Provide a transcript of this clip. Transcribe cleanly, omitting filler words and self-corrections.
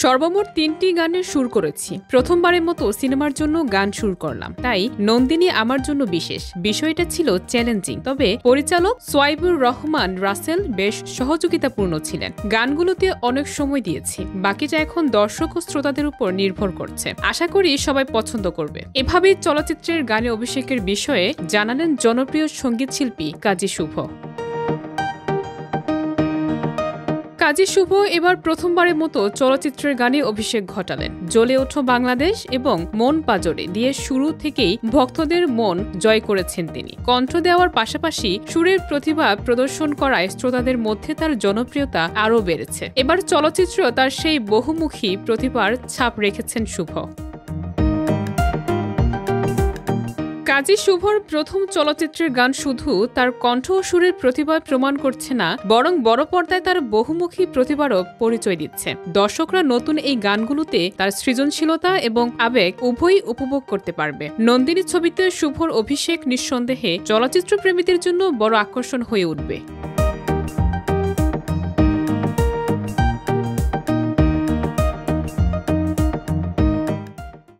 সর্বমোট ৩টি গানের সুর করেছি। প্রথমবারের মতো সিনেমার জন্য গান সুর করলাম, তাই নন্দিনী আমার জন্য বিশেষ। বিষয়টা ছিল চ্যালেঞ্জিং, তবে পরিচালক সোয়াইবুর রহমান রাসেল বেশ সহযোগিতাপূর্ণ ছিলেন। গানগুলোতে অনেক সময় দিয়েছি, বাকিটা এখন দর্শক ও শ্রোতাদের উপর নির্ভর করছে। আশা করি সবাই পছন্দ করবে। এভাবেই চলচ্চিত্রের গানে অভিষেকের বিষয়ে জানালেন জনপ্রিয় সঙ্গীত শিল্পী কাজী শুভ। কাজী শুভ এবার প্রথমবারের মতো চলচ্চিত্রের গানে অভিষেক ঘটালেন। জ্বলে ওঠো বাংলাদেশ এবং মন পাজরে দিয়ে শুরু থেকেই ভক্তদের মন জয় করেছেন তিনি। কণ্ঠ দেওয়ার পাশাপাশি সুরের প্রতিভা প্রদর্শন করায় শ্রোতাদের মধ্যে তার জনপ্রিয়তা আরও বেড়েছে। এবার চলচ্চিত্র তার সেই বহুমুখী প্রতিভার ছাপ রেখেছেন শুভ। কাজী শুভর প্রথম চলচ্চিত্রের গান শুধু তার কণ্ঠ ও সুরের প্রতিভা প্রমাণ করছে না, বরং বড় পর্দায় তার বহুমুখী প্রতিভারও পরিচয় দিচ্ছে। দর্শকরা নতুন এই গানগুলোতে তার সৃজনশীলতা এবং আবেগ উভয়ই উপভোগ করতে পারবে। নন্দিনী ছবিতে শুভর অভিষেক নিঃসন্দেহে চলচ্চিত্র প্রেমীদের জন্য বড় আকর্ষণ হয়ে উঠবে।